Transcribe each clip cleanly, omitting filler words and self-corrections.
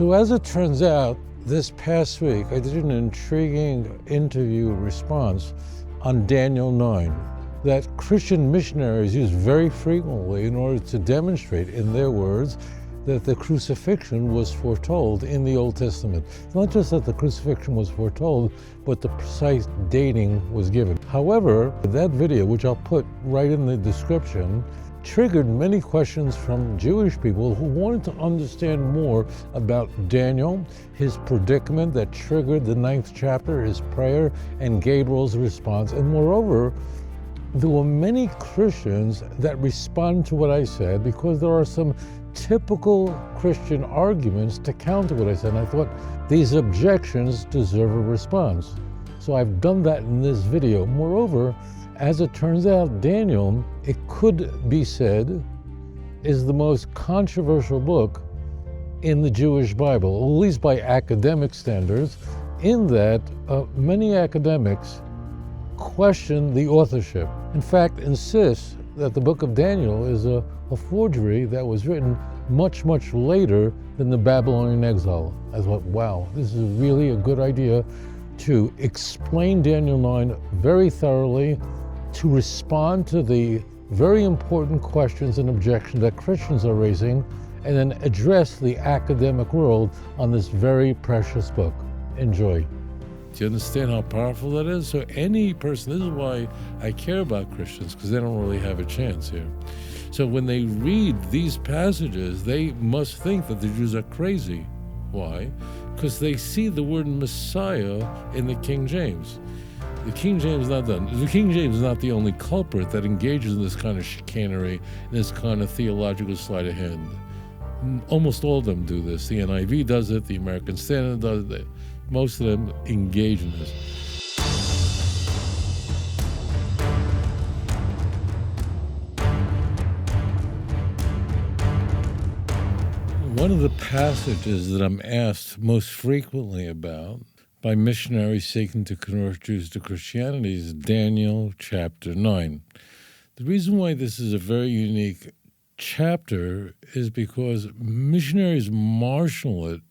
So as it turns out, this past week, I did an intriguing interview response on Daniel 9 that Christian missionaries use very frequently in order to demonstrate, in their words, that the crucifixion was foretold in the Old Testament. It's not just that the crucifixion was foretold, but the precise dating was given. However, that video, which I'll put right in the description, triggered many questions from Jewish people who wanted to understand more about Daniel, his predicament that triggered the 9th chapter, his prayer, and Gabriel's response. And moreover, there were many Christians that respond to what I said because there are some typical Christian arguments to counter what I said. And I thought these objections deserve a response. So I've done that in this video. Moreover, as it turns out, Daniel, it could be said, is the most controversial book in the Jewish Bible, at least by academic standards, in that many academics question the authorship. In fact, insist that the book of Daniel is a forgery that was written much, much later than the Babylonian exile. I thought, wow, this is really a good idea to explain Daniel 9 very thoroughly, to respond to the very important questions and objections that Christians are raising, and then address the academic world on this very precious book. Enjoy. Do you understand how powerful that is? So any person, this is why I care about Christians, because they don't really have a chance here. So when they read these passages, they must think that the Jews are crazy. Why? Because they see the word Messiah in the King James. The King James is not done. The King James is not the only culprit that engages in this kind of chicanery, this kind of theological sleight of hand. Almost all of them do this. The NIV does it, the American Standard does it. Most of them engage in this. One of the passages that I'm asked most frequently about by missionaries seeking to convert Jews to Christianity is Daniel chapter 9. The reason why this is a very unique chapter is because missionaries marshal it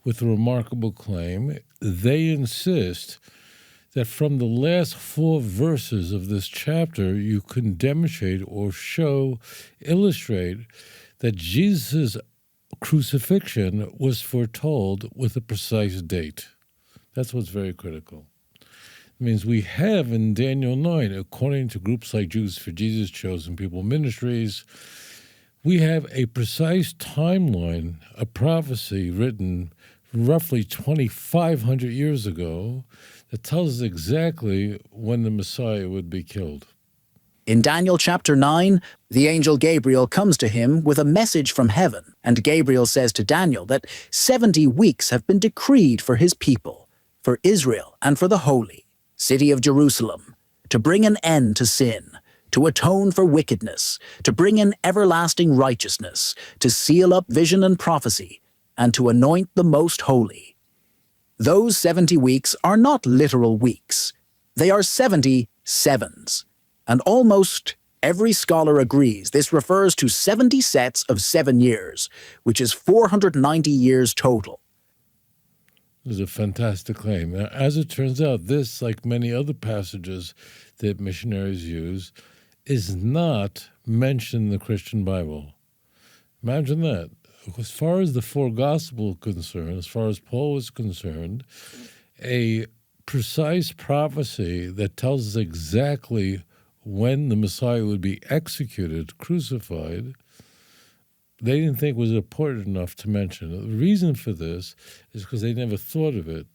with a remarkable claim. They insist that from the last 4 verses of this chapter, you can demonstrate or show, illustrate that Jesus' crucifixion was foretold with a precise date. That's what's very critical. It means we have in Daniel 9, according to groups like Jews for Jesus, Chosen People Ministries, we have a precise timeline, a prophecy written roughly 2,500 years ago that tells us exactly when the Messiah would be killed. In Daniel chapter 9, the angel Gabriel comes to him with a message from heaven, and Gabriel says to Daniel that 70 weeks have been decreed for his people, for Israel and for the holy city of Jerusalem, to bring an end to sin, to atone for wickedness, to bring in everlasting righteousness, to seal up vision and prophecy, and to anoint the most holy. Those 70 weeks are not literal weeks. They are 70 sevens. And almost every scholar agrees this refers to 70 sets of 7 years, which is 490 years total. This is a fantastic claim. Now, as it turns out, this, like many other passages that missionaries use, is not mentioned in the Christian Bible. Imagine that. As far as the 4 Gospels are concerned, as far as Paul is concerned, a precise prophecy that tells us exactly when the Messiah would be executed, crucified, they didn't think was important enough to mention. The reason for this is because they never thought of it.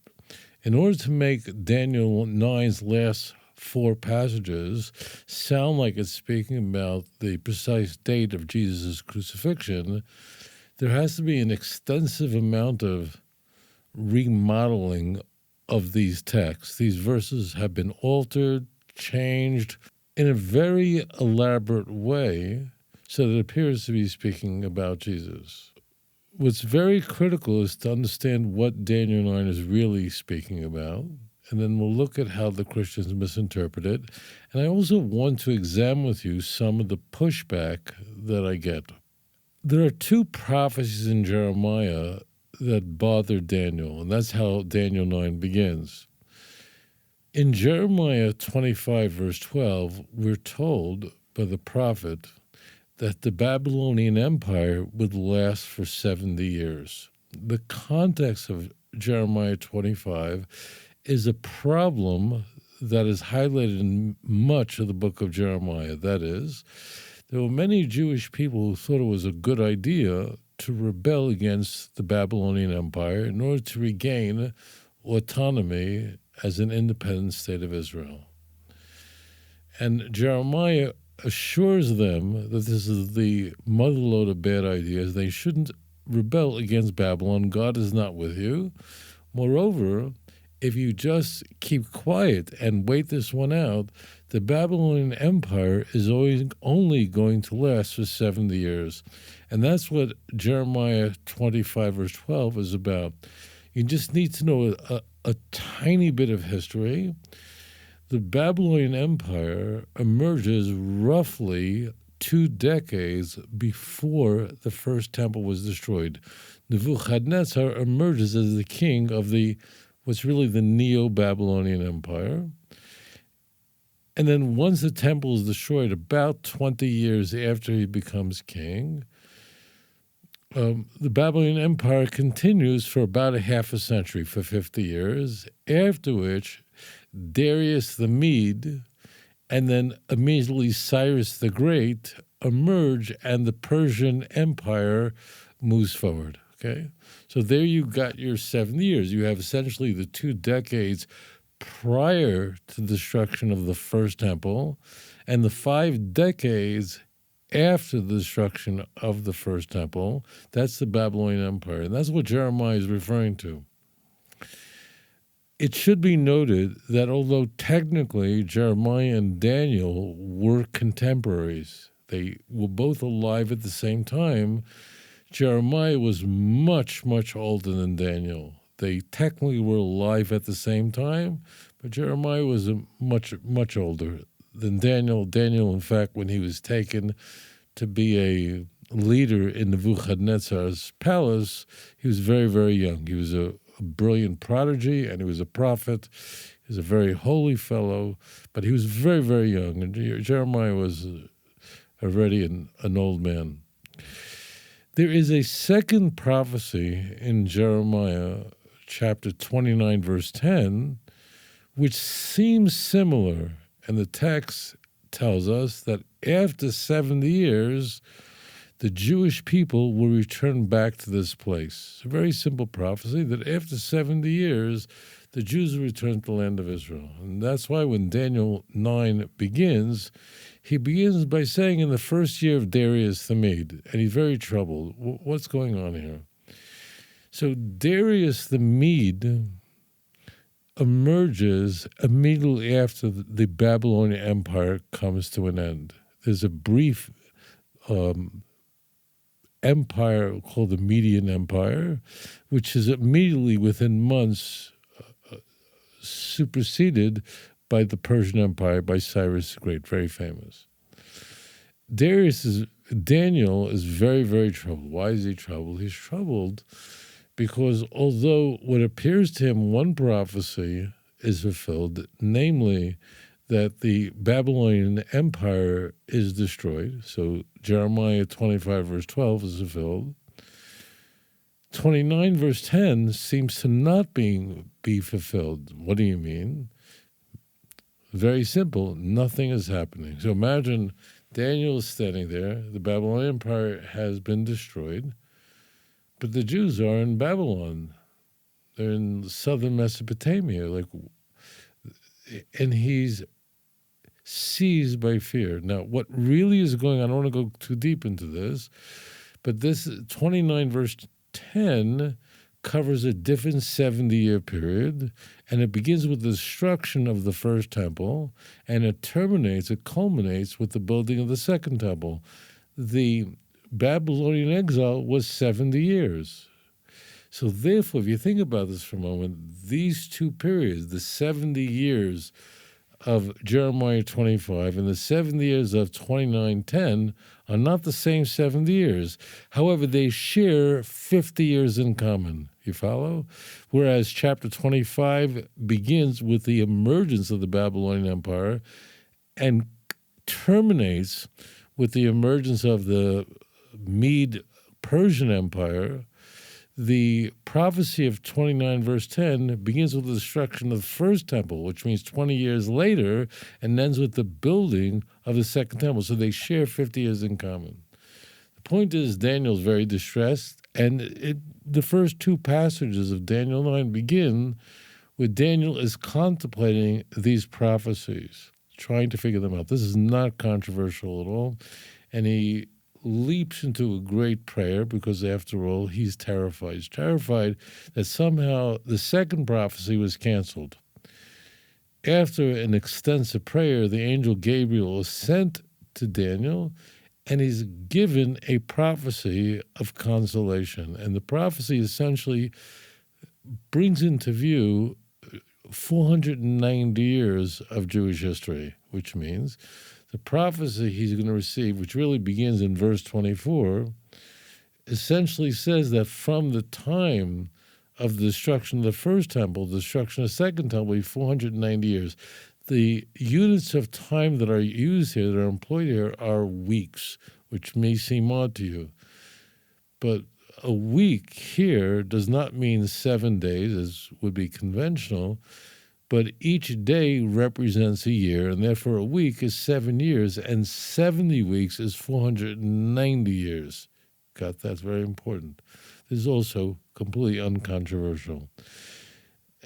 In order to make Daniel 9's last 4 passages sound like it's speaking about the precise date of Jesus' crucifixion, there has to be an extensive amount of remodeling of these texts. These verses have been altered, changed in a very elaborate way so that it appears to be speaking about Jesus. What's very critical is to understand what Daniel 9 is really speaking about, and then we'll look at how the Christians misinterpret it. And I also want to examine with you some of the pushback that I get. There are 2 prophecies in Jeremiah that bothered Daniel, and that's how Daniel 9 begins. In Jeremiah 25, verse 12, we're told by the prophet that the Babylonian Empire would last for 70 years. The context of Jeremiah 25 is a problem that is highlighted in much of the book of Jeremiah. That is, there were many Jewish people who thought it was a good idea to rebel against the Babylonian Empire in order to regain autonomy as an independent state of Israel. And Jeremiah assures them that this is the motherlode of bad ideas. They shouldn't rebel against Babylon. God is not with you. Moreover, if you just keep quiet and wait this one out, the Babylonian Empire is only going to last for 70 years. And that's what Jeremiah 25, verse 12 is about. You just need to know a tiny bit of history. The Babylonian Empire emerges roughly 2 decades before the first temple was destroyed. Nebuchadnezzar emerges as the king of what's really the Neo-Babylonian Empire. And then once the temple is destroyed, about 20 years after he becomes king, the Babylonian Empire continues for about a half a century, for 50 years, after which Darius the Mede and then immediately Cyrus the Great emerge, and the Persian Empire moves forward, okay? So there you got your 70 years. You have essentially the 2 decades prior to the destruction of the first temple and the 5 decades after the destruction of the first temple. That's the Babylonian Empire, and that's what Jeremiah is referring to. It should be noted that although technically Jeremiah and Daniel were contemporaries, they were both alive at the same time, Jeremiah was much, much older than Daniel. They technically were alive at the same time, but Jeremiah was much, much older than Daniel. Daniel, in fact, when he was taken to be a leader in Nebuchadnezzar's palace, he was very, very young. He was a brilliant prodigy, and he was a prophet. He was a very holy fellow, but he was very, very young. And Jeremiah was already an old man. There is a second prophecy in Jeremiah chapter 29, verse 10, which seems similar. And the text tells us that after 70 years, the Jewish people will return back to this place. It's a very simple prophecy that after 70 years, the Jews will return to the land of Israel. And that's why when Daniel 9 begins, he begins by saying in the first year of Darius the Mede, and he's very troubled. What's going on here? So Darius the Mede emerges immediately after the Babylonian Empire comes to an end. There's a brief empire called the Median Empire, which is immediately within months superseded by the Persian Empire, by Cyrus the Great, very famous. Daniel is very, very troubled. Why is he troubled? He's troubled because although what appears to him one prophecy is fulfilled, namely that the Babylonian Empire is destroyed, so Jeremiah 25, verse 12 is fulfilled. 29, verse 10 seems to not be fulfilled. What do you mean? Very simple, nothing is happening. So imagine Daniel is standing there, the Babylonian Empire has been destroyed, but the Jews are in Babylon. They're in southern Mesopotamia, and he's seized by fear. Now, what really is going on, I don't want to go too deep into this, but this 29 verse 10 covers a different 70-year period, and it begins with the destruction of the first temple, and it culminates with the building of the second temple. The Babylonian exile was 70 years. So therefore, if you think about this for a moment, these two periods, the 70 years of Jeremiah 25 and the 70 years of 29:10 are not the same 70 years. However, they share 50 years in common. You follow? Whereas chapter 25 begins with the emergence of the Babylonian Empire and terminates with the emergence of the Mede-Persian Empire. The prophecy of 29 verse 10 begins with the destruction of the first temple, which means 20 years later, and ends with the building of the second temple. So they share 50 years in common. The point is, Daniel's very distressed, and the first two passages of Daniel 9 begin with Daniel is contemplating these prophecies, trying to figure them out. This is not controversial at all, and he leaps into a great prayer because, after all, he's terrified. He's terrified that somehow the second prophecy was canceled. After an extensive prayer, the angel Gabriel is sent to Daniel, and he's given a prophecy of consolation. And the prophecy essentially brings into view 490 years of Jewish history, which means the prophecy he's going to receive, which really begins in verse 24, essentially says that from the time of the destruction of the first temple, the destruction of the second temple, will be 490 years. The units of time that are used here, that are employed here, are weeks, which may seem odd to you. But a week here does not mean 7 days, as would be conventional, but each day represents a year, and therefore a week is 7 years, and 70 weeks is 490 years. Got that? That's very important. This is also completely uncontroversial.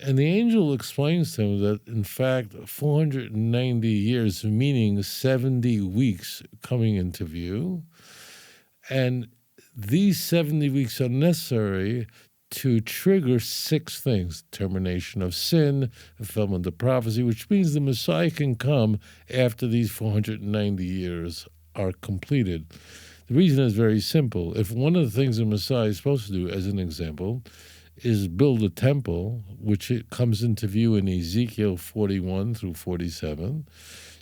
And the angel explains to him that, in fact, 490 years, meaning 70 weeks coming into view, and these 70 weeks are necessary to trigger 6 things: termination of sin, fulfillment of prophecy, which means the Messiah can come after these 490 years are completed. The reason is very simple. If one of the things the Messiah is supposed to do, as an example, is build a temple, which it comes into view in Ezekiel 41 through 47,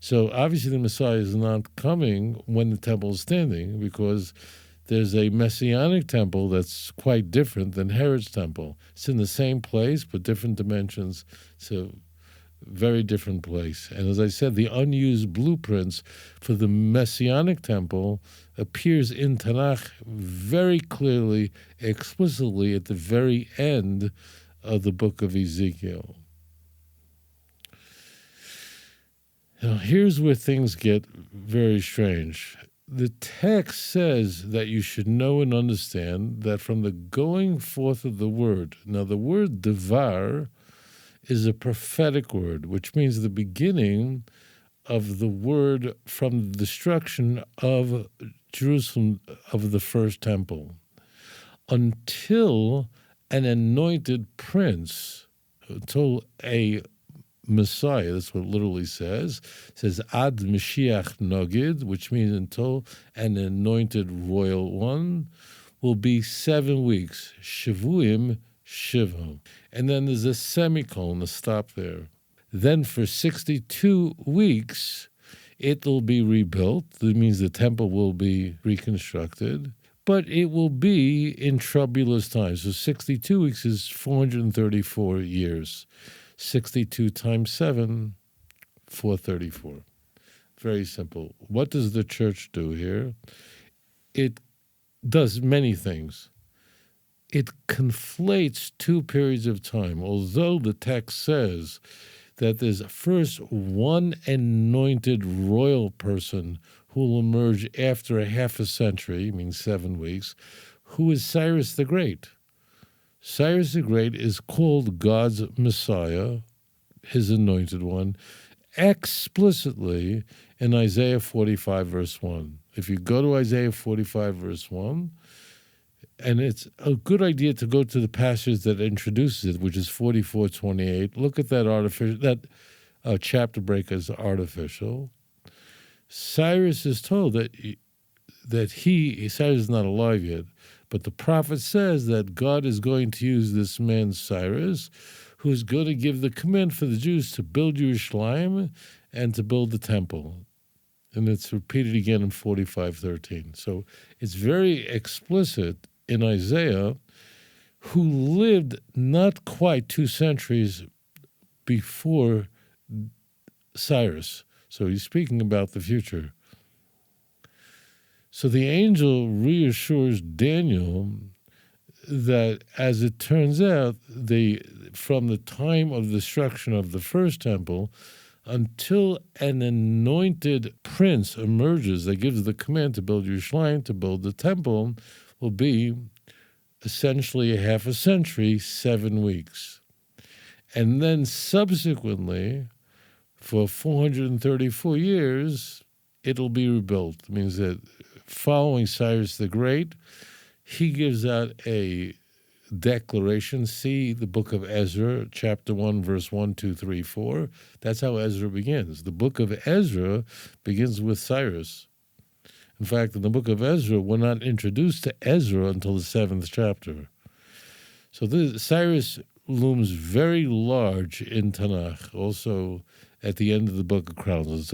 so obviously the Messiah is not coming when the temple is standing, because there's a messianic temple that's quite different than Herod's temple. It's in the same place, but different dimensions. It's a very different place. And as I said, the unused blueprints for the messianic temple appears in Tanakh very clearly, explicitly at the very end of the book of Ezekiel. Now, here's where things get very strange. The text says that you should know and understand that from the going forth of the word. Now, the word devar is a prophetic word, which means the beginning of the word from the destruction of Jerusalem, of the first temple, until an anointed prince, until a Messiah, that's what it literally says Ad Mashiach Nogid, which means until an anointed royal one, will be 7 weeks, Shavuim Shiva. And then there's a semicolon, a stop there. Then for 62 weeks, it will be rebuilt. That means the temple will be reconstructed, but it will be in troublous times. So 62 weeks is 434 years. 62 times 7, 434. Very simple. What does the church do here? It does many things. It conflates 2 periods of time. Although the text says that there's first one anointed royal person who will emerge after a half a century, means 7 weeks, who is Cyrus the Great. Cyrus the Great is called God's Messiah, his anointed one, explicitly in Isaiah 45, verse 1. If you go to Isaiah 45, verse 1, and it's a good idea to go to the passage that introduces it, which is 44:28. Look at that chapter break as artificial. Cyrus is told that Cyrus is not alive yet, but the prophet says that God is going to use this man Cyrus, who's going to give the command for the Jews to build Yerushalayim and to build the temple. And it's repeated again in 45:13. So it's very explicit in Isaiah, who lived not quite 2 centuries before Cyrus. So he's speaking about the future. So the angel reassures Daniel that, as it turns out, from the time of the destruction of the first temple until an anointed prince emerges that gives the command to build Yerushalayim, to build the temple, will be essentially a half a century, 7 weeks. And then subsequently, for 434 years, it'll be rebuilt. It means that following Cyrus the Great, he gives out a declaration. See the book of Ezra, chapter 1, verse 1, 2, 3, 4. That's how Ezra begins. The book of Ezra begins with Cyrus. In fact, in the book of Ezra, we're not introduced to Ezra until the 7th chapter. So Cyrus looms very large in Tanakh. Also, at the end of the book of Chronicles,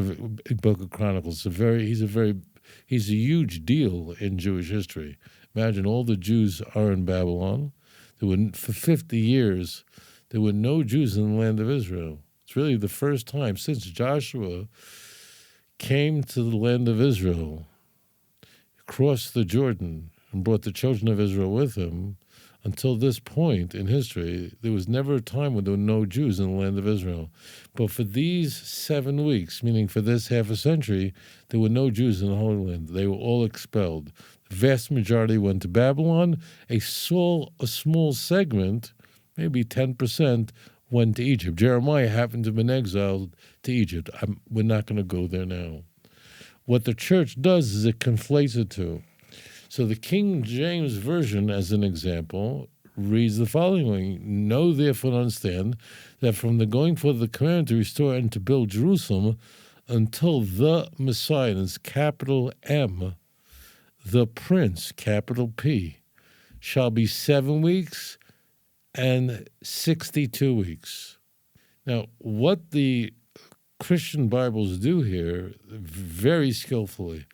he's a huge deal in Jewish history. Imagine all the Jews are in Babylon. For 50 years, there were no Jews in the land of Israel. It's really the first time since Joshua came to the land of Israel, crossed the Jordan, and brought the children of Israel with him. Until this point in history, there was never a time when there were no Jews in the land of Israel. But for these 7 weeks, meaning for this half a century, there were no Jews in the Holy Land. They were all expelled. The vast majority went to Babylon. A small segment, maybe 10%, went to Egypt. Jeremiah happened to have been exiled to Egypt. We're not going to go there now. What the church does is it conflates the two. So the King James Version, as an example, reads the following: Know therefore and understand that from the going forth of the command to restore and to build Jerusalem until the Messiah, and it's capital M, the Prince, capital P, shall be 7 weeks and 62 weeks. Now, what the Christian Bibles do here, very skillfully,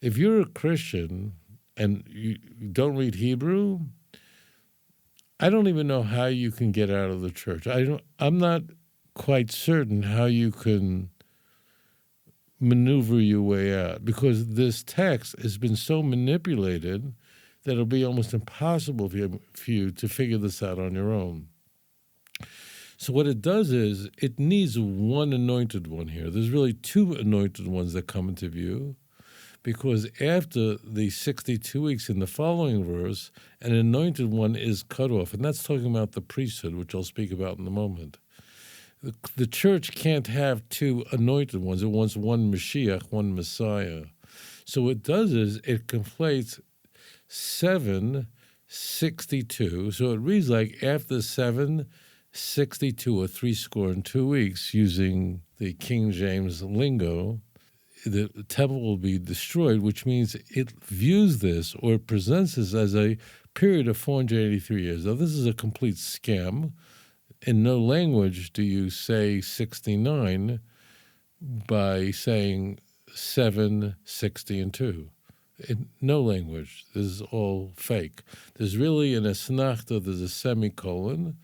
if you're a Christian and you don't read Hebrew, I don't even know how you can get out of the church. I'm not quite certain how you can maneuver your way out, because this text has been so manipulated that it'll be almost impossible for you to figure this out on your own. So what it does is it needs one anointed one here. There's really 2 anointed ones that come into view, because after the 62 weeks in the following verse, an anointed one is cut off. And that's talking about the priesthood, which I'll speak about in a moment. The church can't have 2 anointed ones. It wants one Mashiach, one Messiah. So what it does is it conflates 7:62. So it reads like after 7:62, or 62 weeks, using the King James lingo, the temple will be destroyed, which means it views this, or it presents this, as a period of 483 years. Now, this is a complete scam. In no language do you say 69 by saying 7, 60, and 2. In no language. This is all fake. There's really an asnachta, there's a semicolon,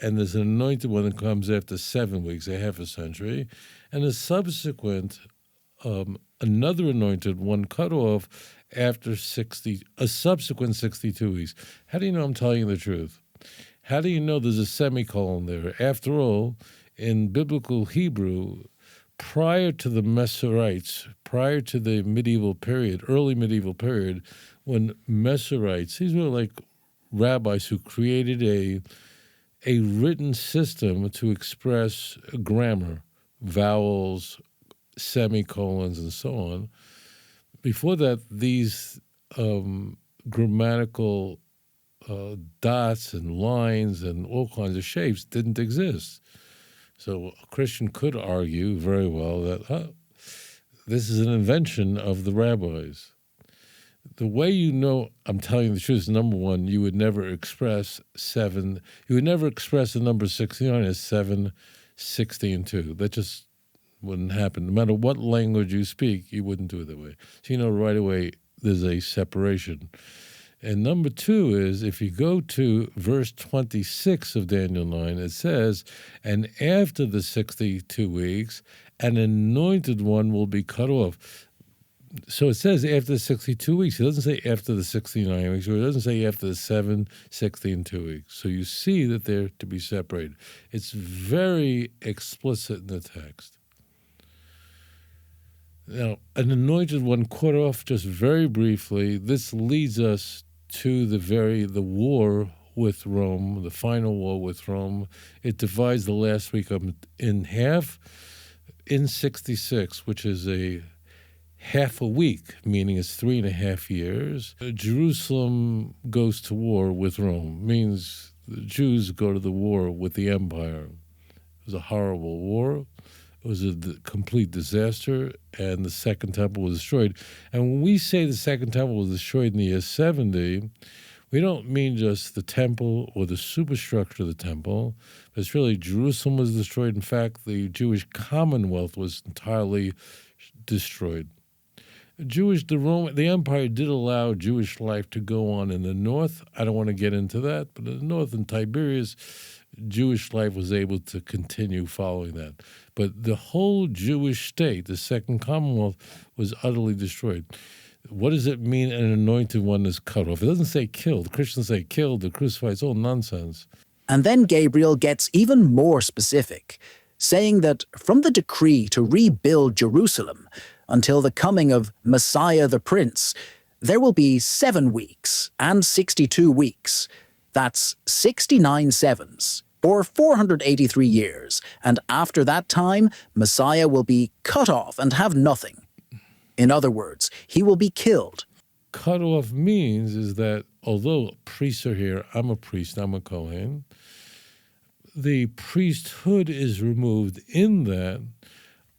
and there's an anointed one that comes after 7 weeks, a half a century, and a subsequent another anointed one cut off after a subsequent 62 weeks. How do you know I'm telling you the truth? How do you know there's a semicolon there? After all, in biblical Hebrew, prior to the Missionaries, prior to the medieval period, early medieval period, when Missionaries, these were like rabbis who created a written system to express grammar, vowels, semicolons, and so on. Before that, these grammatical dots and lines and all kinds of shapes didn't exist. So a Christian could argue very well that this is an invention of the rabbis. The way you know I'm telling you the truth is, number one, you would never express the number 69 as 7, 60, and 2. That just Wouldn't happen. No matter what language you speak, you wouldn't do it that way. So you know right away there's a separation. And number two is, if you go to verse 26 of Daniel 9, it says, and after the 62 weeks, an anointed one will be cut off. So it says after the 62 weeks. It doesn't say after the 69 weeks, or it doesn't say after the 7, 60, and 2 weeks. So you see that they're to be separated. It's very explicit in the text. Now, an anointed one cut off, just very briefly, this leads us to the war with Rome, the final war with Rome. It divides the last week up in half in 66, which is a half a week, meaning it's 3.5 years. Jerusalem goes to war with Rome, means the Jews go to the war with the empire. It was a horrible war. It was a complete disaster, and the Second Temple was destroyed. And when we say the Second Temple was destroyed in the year 70, we don't mean just the temple or the superstructure of the temple, but it's really Jerusalem was destroyed. In fact, the Jewish Commonwealth was entirely destroyed. The empire did allow Jewish life to go on in the north. I don't want to get into that, but in the north, in Tiberias, Jewish life was able to continue following that. But the whole Jewish state, the Second Commonwealth, was utterly destroyed. What does it mean an anointed one is cut off? It doesn't say killed. Christians say killed or crucified. It's all nonsense. And then Gabriel gets even more specific, saying that from the decree to rebuild Jerusalem until the coming of Messiah the Prince, there will be 7 weeks and 62 weeks. That's 69 sevens, or 483 years, and after that time, Messiah will be cut off and have nothing. In other words, he will be killed. Cut off means is that although priests are here, I'm a priest, I'm a Kohen, the priesthood is removed in that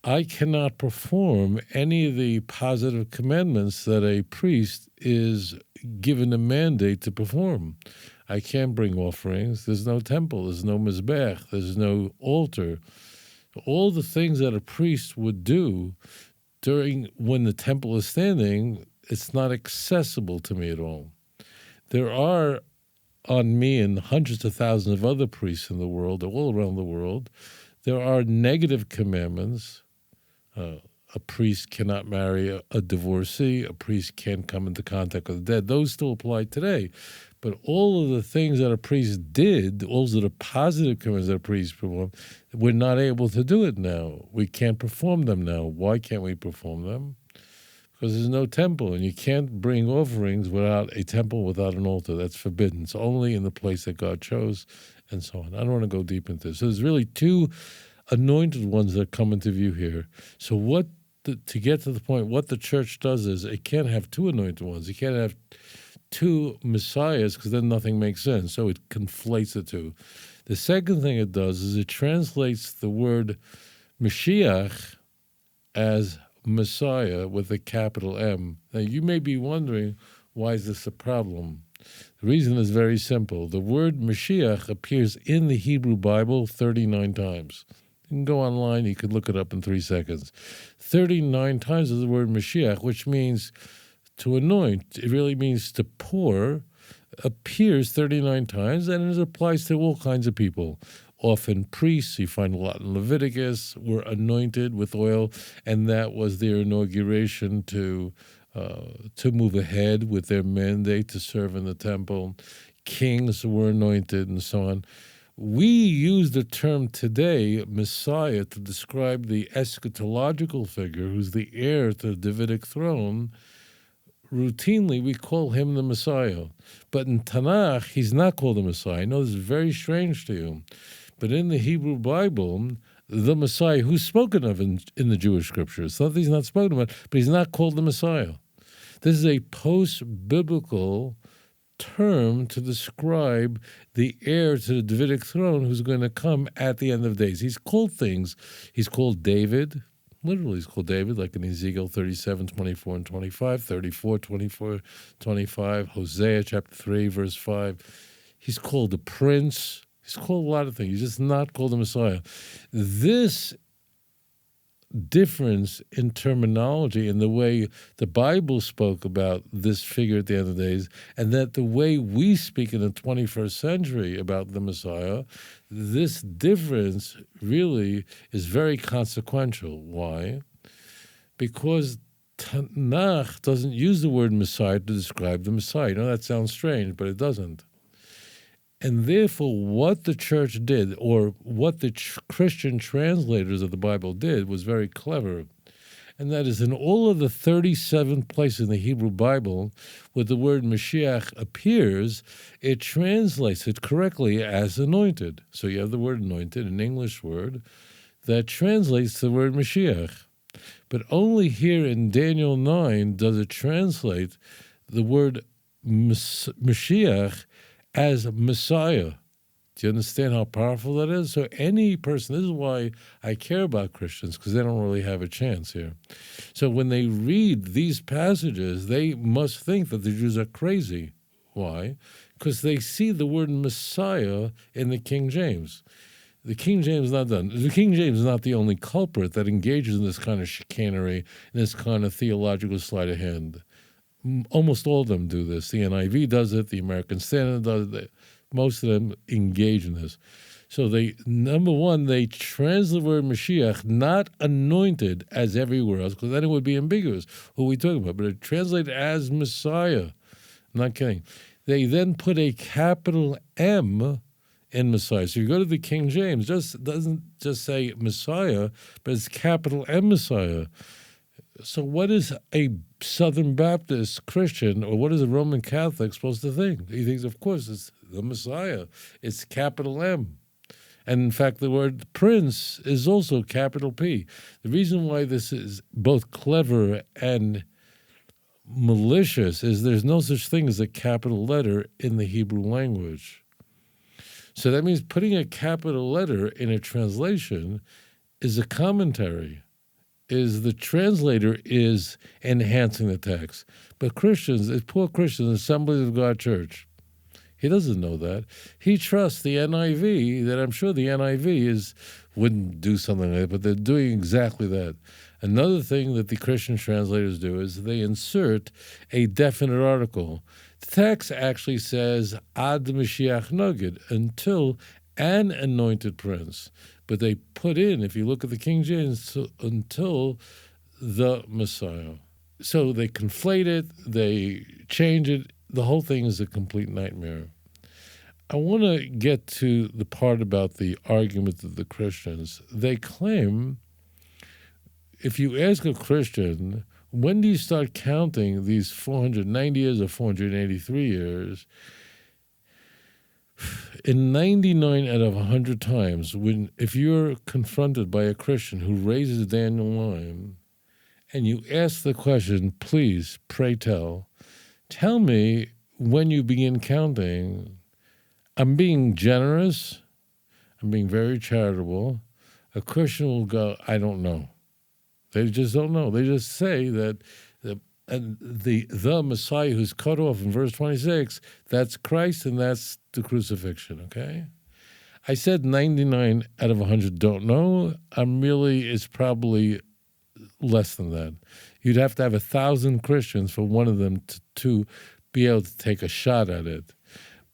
I cannot perform any of the positive commandments that a priest is given a mandate to perform. I can't bring offerings. There's no temple. There's no mizbech. There's no altar. All the things that a priest would do when the temple is standing, it's not accessible to me at all. There are on me and hundreds of thousands of other priests in the world, all around the world, there are negative commandments. A priest cannot marry a divorcee. A priest can't come into contact with the dead. Those still apply today. But all of the things that a priest did, all of the positive commands that a priest performed, we're not able to do it now. We can't perform them now. Why can't we perform them? Because there's no temple, and you can't bring offerings without a temple, without an altar. That's forbidden. It's only in the place that God chose, and so on. I don't want to go deep into this. So there's really 2 anointed ones that come into view here. So to get to the point, what the church does is it can't have 2 anointed ones. You can't have 2 messiahs, because then nothing makes sense. So it conflates the 2. The second thing it does is it translates the word Mashiach as Messiah with a capital M. Now you may be wondering, why is this a problem? The reason is very simple. The word Mashiach appears in the Hebrew Bible 39 times. You can go online, you could look it up in 3 seconds. 39 times is the word Mashiach, which means to anoint. It really means to pour. Appears 39 times, and it applies to all kinds of people. Often priests, you find a lot in Leviticus, were anointed with oil, and that was their inauguration to move ahead with their mandate to serve in the temple. Kings were anointed, and so on. We use the term today, Messiah, to describe the eschatological figure who's the heir to the Davidic throne. Routinely, we call him the Messiah. But in Tanakh, he's not called the Messiah. I know this is very strange to you. But in the Hebrew Bible, the Messiah, who's spoken of in the Jewish scriptures, not that he's not spoken about, but he's not called the Messiah. This is a post-biblical term to describe the heir to the Davidic throne who's going to come at the end of days. He's called things. He's called David. Literally, he's called David, like in Ezekiel 37, 24, and 25, 34, 24, 25, Hosea chapter 3, verse 5. He's called the Prince. He's called a lot of things. He's just not called the Messiah. This difference in terminology in the way the Bible spoke about this figure at the end of the days, and that the way we speak in the 21st century about the Messiah, this difference really is very consequential. Why? Because Tanakh doesn't use the word Messiah to describe the Messiah. You know, that sounds strange, but it doesn't. And therefore, what the church did, or what the Christian translators of the Bible did, was very clever. And that is, in all of the 37 places in the Hebrew Bible where the word Mashiach appears, it translates it correctly as anointed. So you have the word anointed, an English word, that translates the word Mashiach. But only here in Daniel 9 does it translate the word Mashiach as Messiah. Do you understand how powerful that is? So any person, this is why I care about Christians, because they don't really have a chance here. So when they read these passages, they must think that the Jews are crazy. Why? Because they see the word Messiah in the King James. The King James is not done. The King James is not the only culprit that engages in this kind of chicanery, in this kind of theological sleight of hand. Almost all of them do this. The NIV does it. The American Standard does it. Most of them engage in this. So they, number one, they translate the word Mashiach, not anointed as everywhere else, because then it would be ambiguous. Who are we talking about? But it translated as Messiah. I'm not kidding. They then put a capital M in Messiah. So you go to the King James, doesn't just say Messiah, but it's capital M Messiah. So what is a Southern Baptist Christian, or what is a Roman Catholic supposed to think? He thinks, of course, it's the Messiah. It's capital M. And in fact, the word prince is also capital P. The reason why this is both clever and malicious is there's no such thing as a capital letter in the Hebrew language. So that means putting a capital letter in a translation is a commentary. Is the translator is enhancing the text. But Christians, poor Christians, Assemblies of God Church, he doesn't know that. He trusts the NIV, that I'm sure the NIV wouldn't do something like that, but they're doing exactly that. Another thing that the Christian translators do is they insert a definite article. The text actually says, Ad Mashiach Nogid, until an anointed prince. But they put in, if you look at the King James, until the Messiah. So they conflate it, they change it. The whole thing is a complete nightmare. I want to get to the part about the argument of the Christians. They claim, if you ask a Christian, when do you start counting these 490 years or 483 years? In 99 out of 100 times, if you're confronted by a Christian who raises Daniel 9, and you ask the question, please, pray tell me when you begin counting, I'm being generous, I'm being very charitable, a Christian will go, I don't know. They just don't know. They just say that the Messiah who's cut off in verse 26, that's Christ and that's the crucifixion, okay? I said 99 out of 100 don't know. It's probably less than that. You'd have to have 1,000 Christians for one of them to be able to take a shot at it.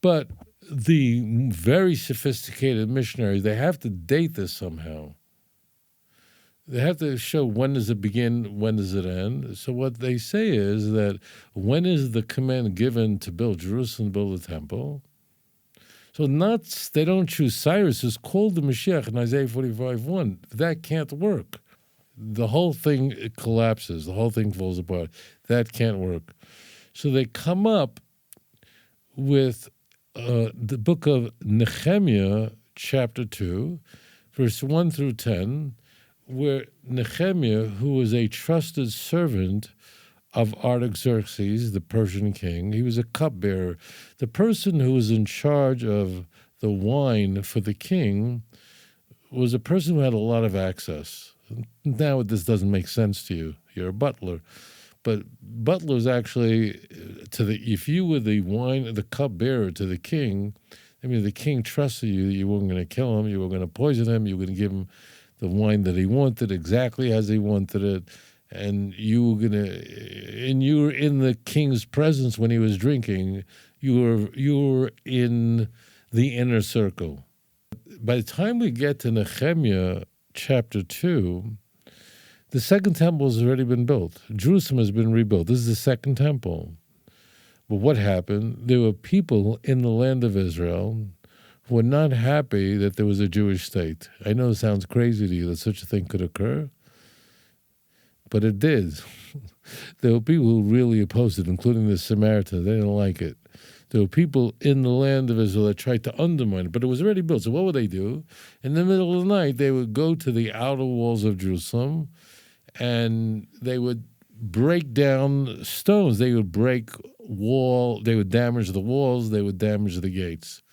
But the very sophisticated missionaries, they have to date this somehow. They have to show when does it begin, when does it end. So what they say is that when is the command given to build Jerusalem, build the temple? So they don't choose Cyrus, who's called the Mashiach in Isaiah 45:1. That can't work. The whole thing collapses. The whole thing falls apart. That can't work. So they come up with the book of Nehemiah, chapter 2, verse 1 through 10, where Nehemiah, who was a trusted servant of Artaxerxes, the Persian king, he was a cupbearer. The person who was in charge of the wine for the king was a person who had a lot of access. Now this doesn't make sense to you. You're a butler. But butlers actually, if you were the cupbearer to the king, I mean, the king trusted you that you weren't going to kill him, you were going to poison him, you were going to give him the wine that he wanted exactly as he wanted it, and you were in the king's presence when he was drinking. You were in the inner circle. By the time we get to Nehemiah chapter 2, the second temple has already been built. Jerusalem has been rebuilt. This is the second temple. But what happened? There were people in the land of Israel who were not happy that there was a Jewish state. I know it sounds crazy to you that such a thing could occur, but it did. There were people who really opposed it, including the Samaritans. They didn't like it. There were people in the land of Israel that tried to undermine it, but it was already built. So what would they do? In the middle of the night, they would go to the outer walls of Jerusalem, and they would break down stones. They would break they would damage the walls, they would damage the gates.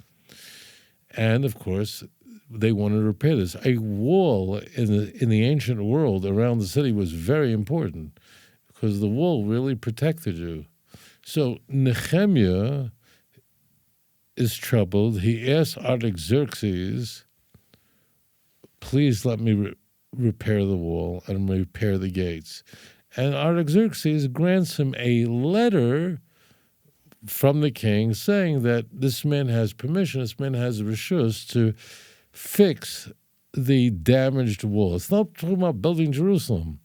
And of course, they wanted to repair this. A wall in the ancient world around the city was very important because the wall really protected you. So Nehemiah is troubled. He asks Artaxerxes, please let me repair the wall and repair the gates. And Artaxerxes grants him a letter from the king saying that this man has permission, this man has reshus to fix the damaged wall. It's not talking about building Jerusalem,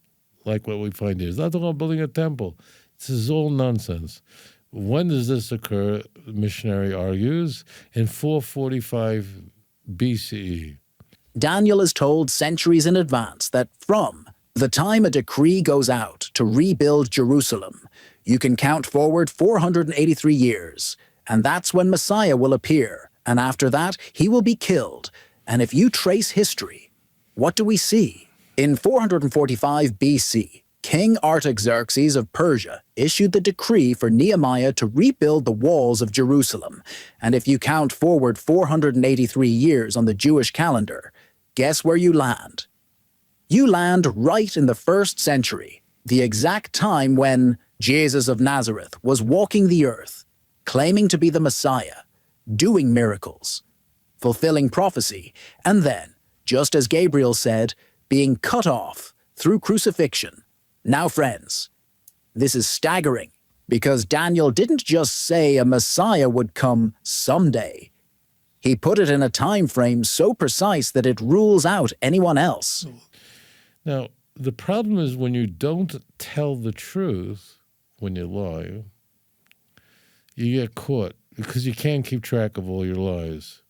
like what we find here. It's not talking about building a temple. This is all nonsense. When does this occur? The missionary argues in 445 BCE. Daniel is told centuries in advance that from the time a decree goes out to rebuild Jerusalem, you can count forward 483 years, and that's when Messiah will appear, and after that, he will be killed. And if you trace history, what do we see? In 445 BC, King Artaxerxes of Persia issued the decree for Nehemiah to rebuild the walls of Jerusalem. And if you count forward 483 years on the Jewish calendar, guess where you land? You land right in the 1st century, the exact time when Jesus of Nazareth was walking the earth, claiming to be the Messiah, doing miracles, fulfilling prophecy, and then, just as Gabriel said, being cut off through crucifixion. Now, friends, this is staggering because Daniel didn't just say a Messiah would come someday. He put it in a time frame so precise that it rules out anyone else. Now, the problem is when you don't tell the truth, when you lie, you get caught because you can't keep track of all your lies.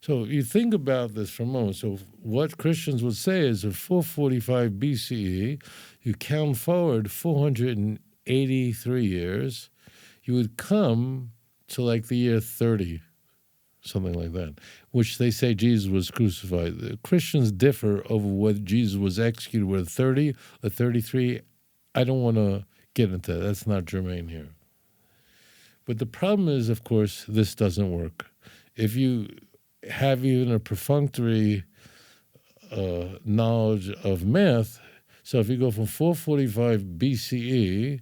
So you think about this for a moment. So what Christians would say is in 445 BCE, you count forward 483 years, you would come to like the year 30, something like that, which they say Jesus was crucified. The Christians differ over whether Jesus was executed with 30 or 33. I don't want to get into that. That's not germane here. But the problem is, of course, this doesn't work. If you have even a perfunctory knowledge of math, so if you go from 445 BCE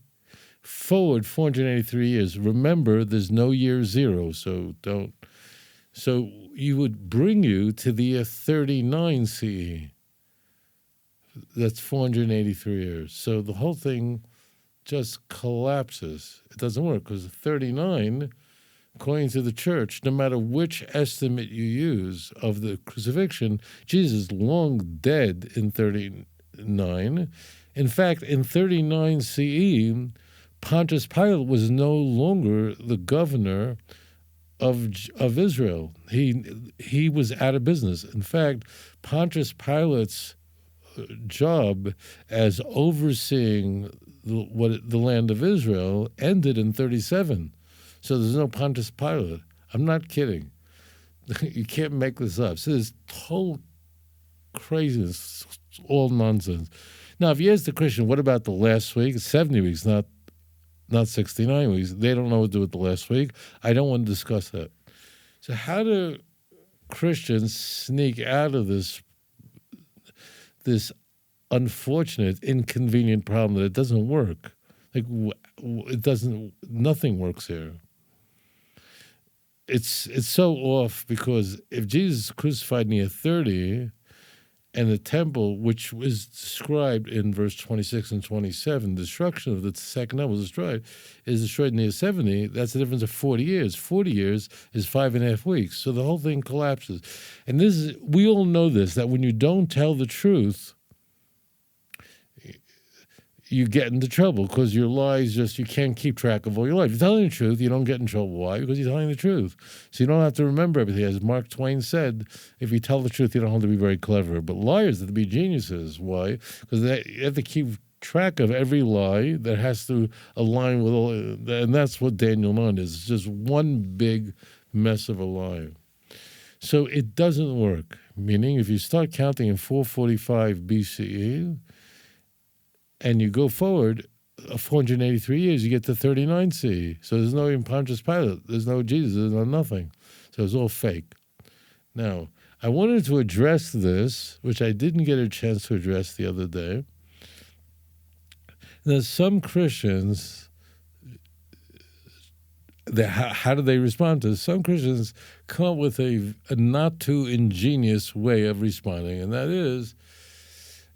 forward 483 years, remember there's no year zero, so you would bring you to the year 39 CE. That's 483 years. So the whole thing just collapses. It doesn't work because 39, according to the church, no matter which estimate you use of the crucifixion, Jesus is long dead in 39. In fact, in 39 CE, Pontius Pilate was no longer the governor of Israel. He was out of business. In fact, Pontius Pilate's job as overseeing the land of Israel ended in 37. So there's no Pontius Pilate. I'm not kidding. You can't make this up. So this total craziness, it's all nonsense. Now, if you ask the Christian, what about the last week? It's 70 weeks, not 69 weeks. They don't know what to do with the last week. I don't want to discuss that. So how do Christians sneak out of this unfortunate, inconvenient problem that it doesn't work? Like nothing works here. It's so off because if Jesus is crucified in year 30 And the temple, which is described in verse 26 and 27, the destruction of the second temple is destroyed in the year 70. That's a difference of 40 years. 40 years is 5.5 weeks. So the whole thing collapses. And we all know this, that when you don't tell the truth, you get into trouble because your lies you can't keep track of all your life. If you're telling the truth, you don't get in trouble. Why? Because you're telling the truth. So you don't have to remember everything. As Mark Twain said, if you tell the truth, you don't have to be very clever. But liars have to be geniuses. Why? Because you have to keep track of every lie that has to align with all, and that's what Daniel 9 is. It's just one big mess of a lie. So it doesn't work. Meaning, if you start counting in 445 BCE, and you go forward 483 years, you get to 39 CE. So there's no Pontius Pilate, there's no Jesus, there's no nothing. So it's all fake. Now, I wanted to address this, which I didn't get a chance to address the other day. Now, some Christians, how do they respond to this? Some Christians come up with a not too ingenious way of responding, and that is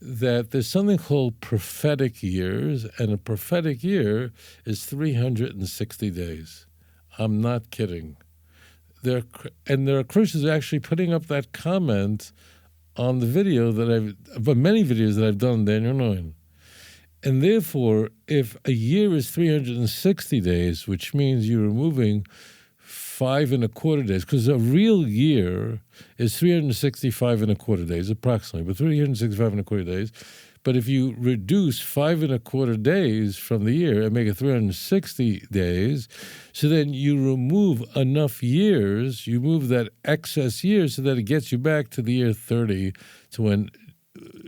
that there's something called prophetic years, and a prophetic year is 360 days. I'm not kidding. There are Christians actually putting up that comment on the video many videos that I've done on Daniel 9. And therefore, if a year is 360 days, which means you're removing 5.25 days, because a real year is 365.25 days, approximately, but 365.25 days. But if you reduce 5.25 days from the year and make it 360 days, so then you remove enough years, you move that excess years so that it gets you back to the year 30, to when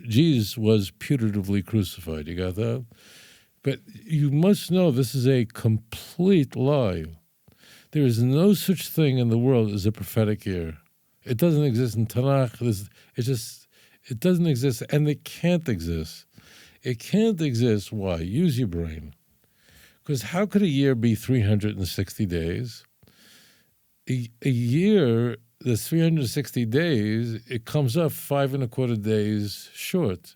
Jesus was putatively crucified. You got that? But you must know this is a complete lie. There is no such thing in the world as a prophetic year. It doesn't exist in Tanakh. It doesn't exist, and it can't exist. It can't exist. Why? Use your brain. Because how could a year be 360 days? A year that's 360 days, it comes up 5.25 days short.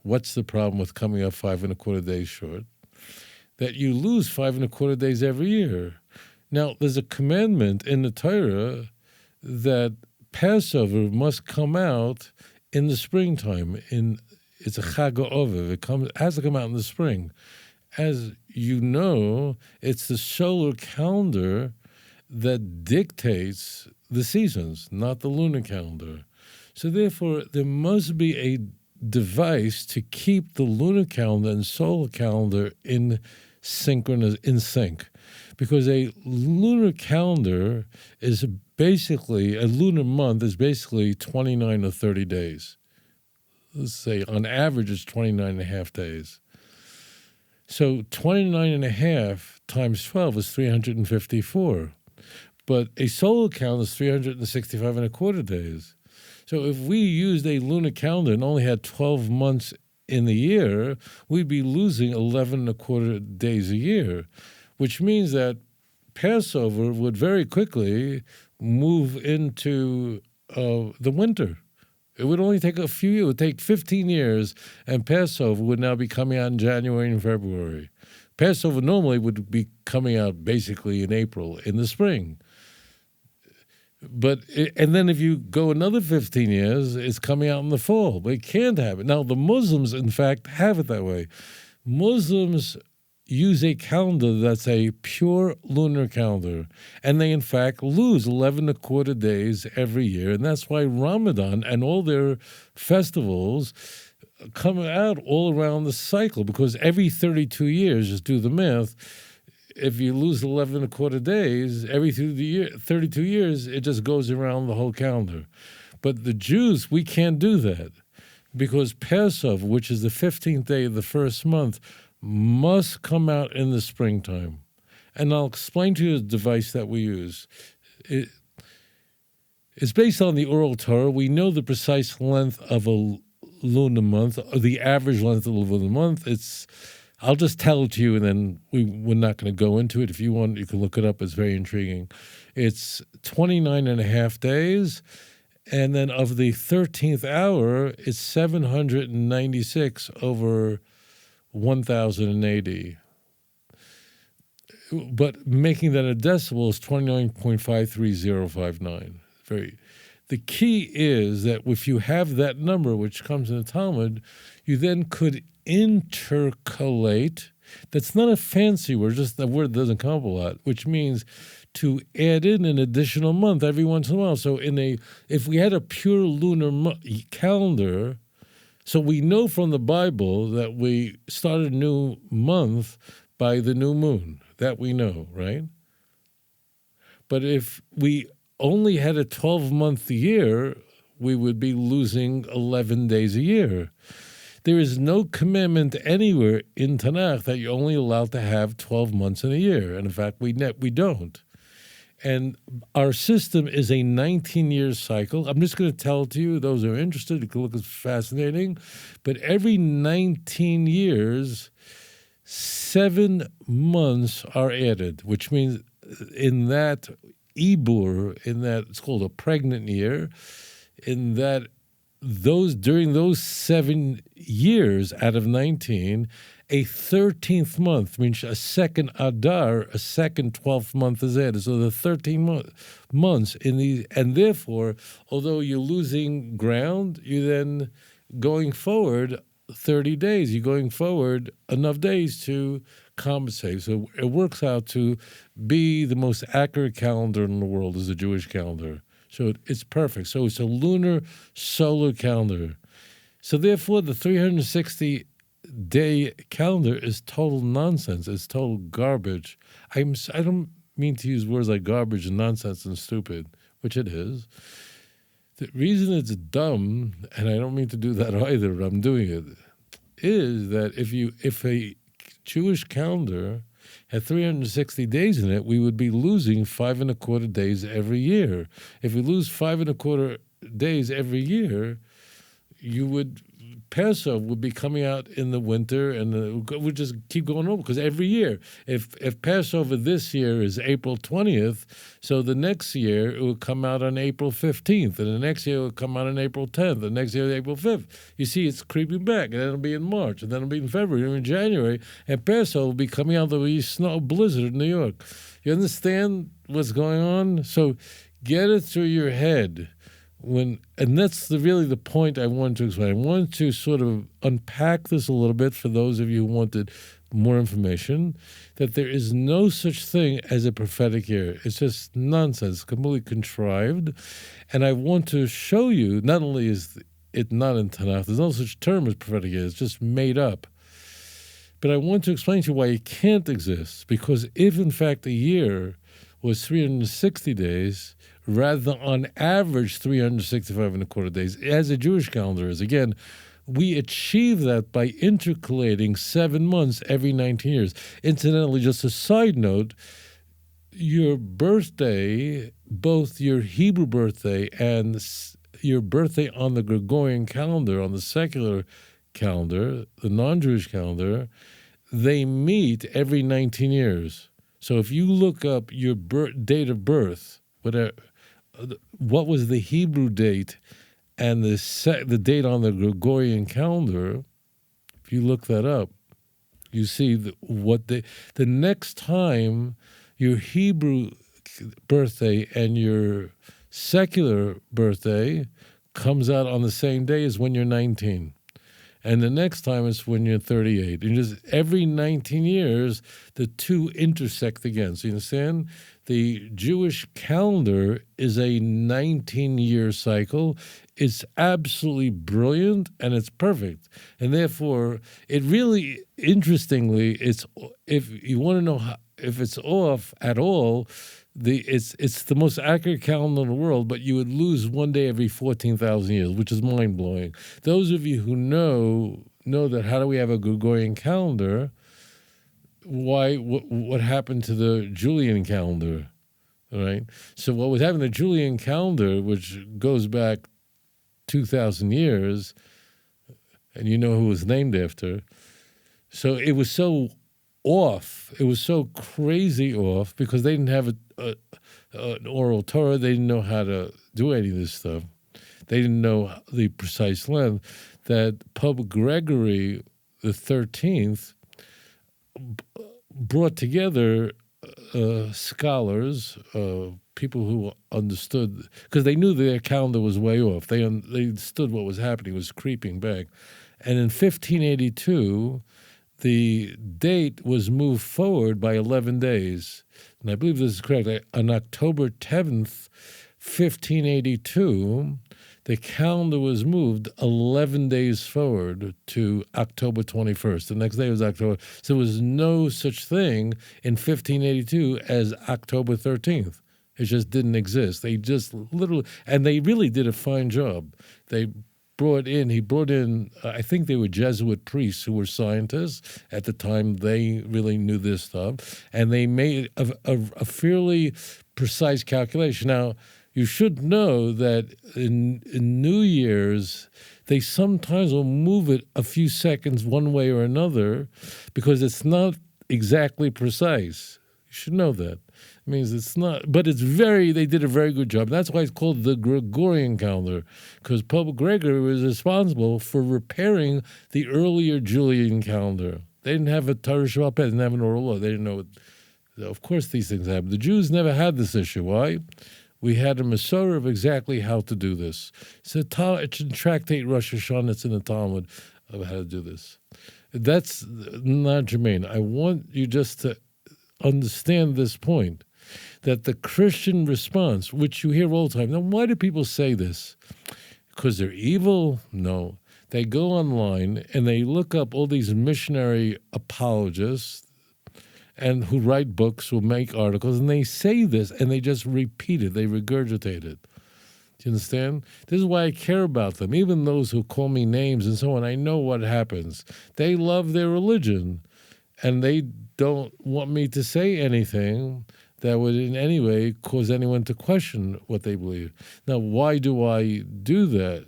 What's the problem with coming up 5.25 days short? That you lose 5.25 days every year. Now, there's a commandment in the Torah that Passover must come out in the springtime. It's a Chag HaOver. It has to come out in the spring. As you know, it's the solar calendar that dictates the seasons, not the lunar calendar. So therefore, there must be a device to keep the lunar calendar and solar calendar in sync. Because a lunar calendar is basically, a lunar month is basically 29 or 30 days. Let's say on average it's 29 and a half days. So 29 and a half times 12 is 354. But a solar calendar is 365.25 days. So if we used a lunar calendar and only had 12 months in the year, we'd be losing 11.25 days a year, which means that Passover would very quickly move into the winter. It would only take a few years. It would take 15 years, and Passover would now be coming out in January and February. Passover normally would be coming out basically in April, in the spring. And then if you go another 15 years, it's coming out in the fall. But it can't have it. Now, the Muslims, in fact, have it that way. Muslims use a calendar that's a pure lunar calendar, and they, in fact, lose 11.25 days every year. And that's why Ramadan and all their festivals come out all around the cycle, because every 32 years, just do the math, if you lose 11.25 days, every 32 years, it just goes around the whole calendar. But the Jews, we can't do that, because Passover, which is the 15th day of the first month, must come out in the springtime. And I'll explain to you the device that we use. It's based on the oral Torah. We know the precise length of a lunar month, or the average length of a lunar month. I'll just tell it to you, and then we're not going to go into it. If you want, you can look it up. It's very intriguing. It's 29 and a half days, And then of the 13th hour, it's 796 over 1080. But making that a decimal is 29.53059. The key is that if you have that number, which comes in the Talmud, you then could intercalate. That's not a fancy word, just the word that doesn't come up a lot, which means to add in an additional month every once in a while. So if we had a pure lunar calendar, so we know from the Bible that we start a new month by the new moon. That we know, right? But if we only had a 12-month year, we would be losing 11 days a year. There is no commandment anywhere in Tanakh that you're only allowed to have 12 months in a year. And in fact, we don't. And our system is a 19-year cycle. I'm just going to tell it to you. Those who are interested, you can look, it's fascinating. But every 19 years, 7 months are added, which means in that it's called a pregnant year, in that during those 7 years out of 19, a 13th month means a second Adar, a second 12th month is added. So the 13 months and therefore, although you're losing ground, you then going forward 30 days, you're going forward enough days to compensate. So it works out to be the most accurate calendar in the world is the Jewish calendar. So it's perfect. So it's a lunar solar calendar. So therefore, the 360-day calendar is total nonsense. It's total garbage. I don't mean to use words like garbage and nonsense and stupid, which it is. The reason it's dumb, and I don't mean to do that either, but I'm doing it, is that if a Jewish calendar had 360 days in it, we would be losing 5 1/4 days every year. If we lose 5 1/4 days every year, Passover would be coming out in the winter, and it would just keep going over, because every year, if Passover this year is April 20th, so the next year it will come out on April 15th, and the next year it will come out on April 10th, the next year April 5th. You see, it's creeping back, and then it'll be in March, and then it'll be in February, and in January, and Passover will be coming out, there'll be snow blizzard in New York. You understand what's going on? So get it through your head. And that's really the point I wanted to explain. I wanted to sort of unpack this a little bit for those of you who wanted more information, that there is no such thing as a prophetic year. It's just nonsense, completely contrived. And I want to show you, not only is it not in Tanakh, there's no such term as prophetic year, it's just made up. But I want to explain to you why it can't exist, because if in fact a year was 360 days, rather than on average 365 1/4 days, as a Jewish calendar is. Again, we achieve that by intercalating 7 months every 19 years. Incidentally, just a side note, your birthday, both your Hebrew birthday and your birthday on the Gregorian calendar, on the secular calendar, the non-Jewish calendar, they meet every 19 years. So if you look up your date of birth, what was the Hebrew date and the date on the Gregorian calendar, if you look that up, you see the next time your Hebrew birthday and your secular birthday comes out on the same day as when you're 19. And the next time it's when you're 38. And just every 19 years, the two intersect again. So you understand? The Jewish calendar is a 19-year cycle. It's absolutely brilliant, and it's perfect. And therefore, it really, interestingly, if you want to know if it's off at all, it's the most accurate calendar in the world, but you would lose one day every 14,000 years, which is mind-blowing. Those of you who know that how do we have a Gregorian calendar, what happened to the Julian calendar, all right? So what was happening to the Julian calendar, which goes back 2,000 years, and you know who it was named after, so it was so off. It was so crazy off because they didn't have an oral Torah. They didn't know how to do any of this stuff. they didn't know the precise length, that Pope Gregory the 13th brought together scholars, people who understood, because they knew their calendar was way off. They understood what was happening, was creeping back. And in 1582, the date was moved forward by 11 days. And I believe this is correct. On October 10th, 1582, the calendar was moved 11 days forward to October 21st. The next day was October. So there was no such thing in 1582 as October 13th. It just didn't exist. They just literally, and they really did a fine job. He brought in, I think they were Jesuit priests who were scientists. At the time, they really knew this stuff. And they made a fairly precise calculation. Now, you should know that in New Year's, they sometimes will move it a few seconds one way or another because it's not exactly precise. You should know that. It means it's not, but they did a very good job. That's why it's called the Gregorian calendar, because Pope Gregory was responsible for repairing the earlier Julian calendar. They didn't have a Torah Shabbat, they didn't have an oral law. They didn't know it. Of course, these things happen. The Jews never had this issue. Why? We had a Masorah of exactly how to do this. It's in Tractate Rosh Hashanah, it's in the Talmud of how to do this. That's not germane. I want you just to understand this point, that the Christian response, which you hear all the time. Now, why do people say this? Because they're evil? No. They go online and they look up all these missionary apologists and who write books, who make articles, and they say this, and they just repeat it. They regurgitate it. Do you understand? This is why I care about them. Even those who call me names and so on, I know what happens. They love their religion, and they don't want me to say anything that would in any way cause anyone to question what they believe. Now, why do I do that?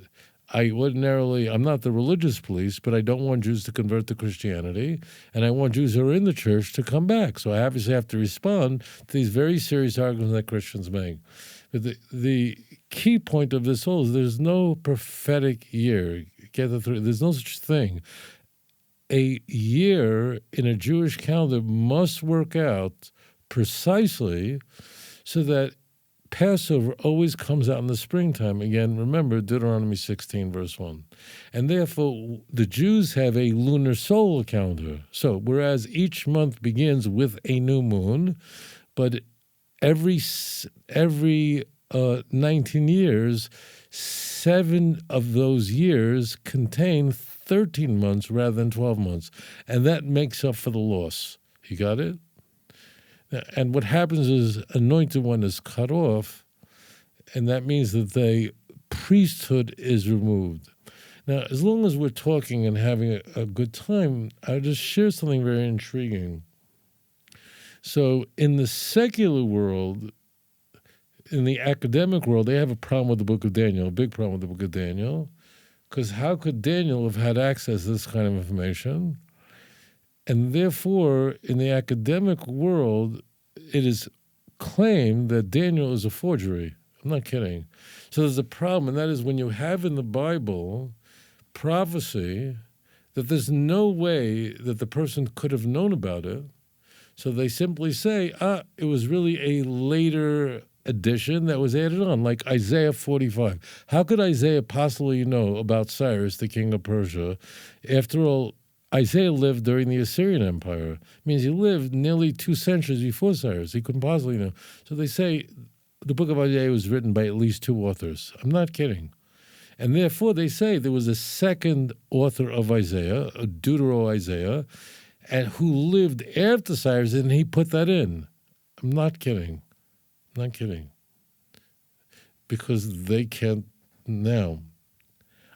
I'm not the religious police, but I don't want Jews to convert to Christianity, and I want Jews who are in the church to come back. So I obviously have to respond to these very serious arguments that Christians make. But the key point of this whole is there's no prophetic year. There's no such thing. A year in a Jewish calendar must work out precisely so that Passover always comes out in the springtime. Again, remember Deuteronomy 16, verse 1. And therefore, the Jews have a lunar solar calendar. So, whereas each month begins with a new moon, but every 19 years, 7 of those years contain 13 months rather than 12 months. And that makes up for the loss. You got it? And what happens is anointed one is cut off, and that means that the priesthood is removed. Now, as long as we're talking and having a good time, I'll just share something very intriguing. So in the secular world, in the academic world, they have a problem with the book of Daniel, a big problem with the book of Daniel, because how could Daniel have had access to this kind of information? And therefore, in the academic world, it is claimed that Daniel is a forgery. I'm not kidding. So there's a problem, and that is when you have in the Bible prophecy that there's no way that the person could have known about it. So they simply say, it was really a later addition that was added on, like Isaiah 45. How could Isaiah possibly know about Cyrus, the king of Persia? After all, Isaiah lived during the Assyrian Empire. It means he lived nearly 2 centuries before Cyrus. He couldn't possibly know. So they say the book of Isaiah was written by at least 2 authors. I'm not kidding. And therefore they say there was a second author of Isaiah, a Deutero-Isaiah, and who lived after Cyrus, and he put that in. I'm not kidding. I'm not kidding. Because they can't now.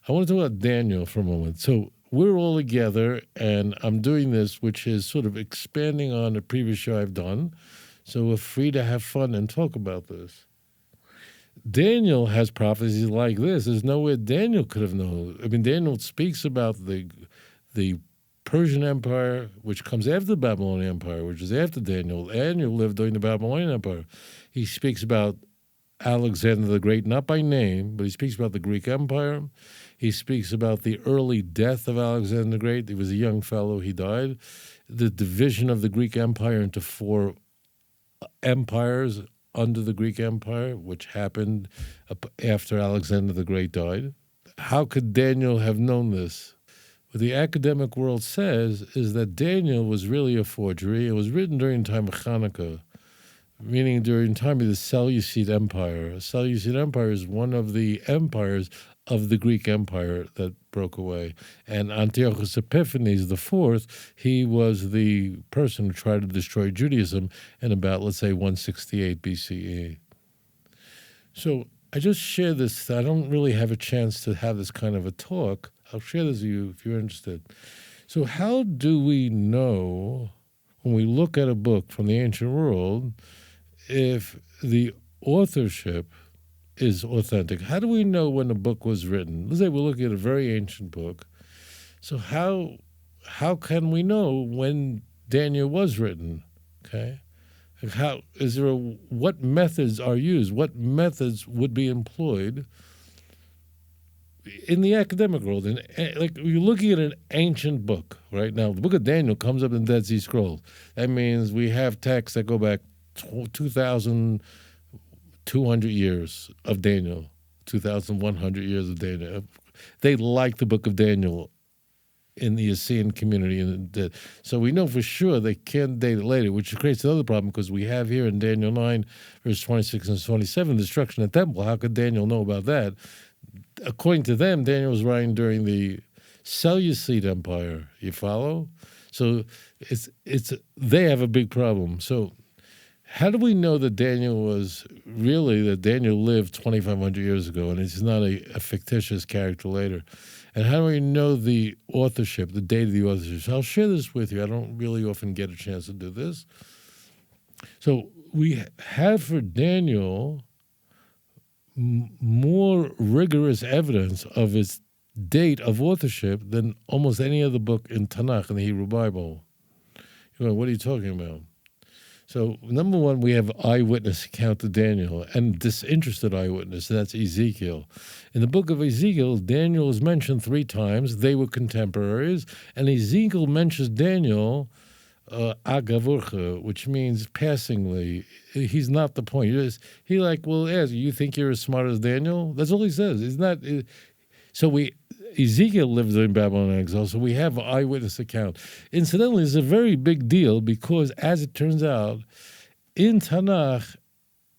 I want to talk about Daniel for a moment. So we're all together, and I'm doing this, which is sort of expanding on a previous show I've done. So we're free to have fun and talk about this. Daniel has prophecies like this. There's nowhere Daniel could have known. I mean, Daniel speaks about the Persian Empire, which comes after the Babylonian Empire, which is after Daniel. Daniel lived during the Babylonian Empire. He speaks about Alexander the Great, not by name, but he speaks about the Greek Empire. He speaks about the early death of Alexander the Great. He was a young fellow, he died. The division of the Greek Empire into 4 empires under the Greek Empire, which happened after Alexander the Great died. How could Daniel have known this? What the academic world says is that Daniel was really a forgery. It was written during the time of Hanukkah, meaning during the time of the Seleucid Empire. The Seleucid Empire is one of the empires of the Greek Empire that broke away. And Antiochus Epiphanes IV, he was the person who tried to destroy Judaism in about, let's say, 168 BCE. So I just share this. I don't really have a chance to have this kind of a talk. I'll share this with you if you're interested. So how do we know, when we look at a book from the ancient world, if the authorship is authentic? How do we know when a book was written? Let's say we're looking at a very ancient book. So how can we know when Daniel was written? Okay, what methods are used? What methods would be employed in the academic world? And like you're looking at an ancient book right now. The book of Daniel comes up in the Dead Sea Scrolls. That means we have texts that go back 2,200 years of Daniel, 2,100 years of Daniel. They like the book of Daniel in the Essene community. So we know for sure they can't date it later, which creates another problem because we have here in Daniel 9, verse 26 and 27, destruction of the temple. How could Daniel know about that? According to them, Daniel was writing during the Seleucid Empire. You follow? So they have a big problem. So how do we know that Daniel lived 2,500 years ago and he's not a fictitious character later? And how do we know the authorship, the date of the authorship? So I'll share this with you. I don't really often get a chance to do this. So we have for Daniel more rigorous evidence of its date of authorship than almost any other book in Tanakh, in the Hebrew Bible. What are you talking about? So, number one, we have eyewitness account of Daniel, and disinterested eyewitness, that's Ezekiel. In the book of Ezekiel, Daniel is mentioned 3 times. They were contemporaries, and Ezekiel mentions Daniel agavurcha, which means passingly. He's not the point. Asks, you think you're as smart as Daniel? That's all he says. He's not. Ezekiel lived in Babylon exile, so we have an eyewitness account. Incidentally, it's a very big deal because, as it turns out, in Tanakh,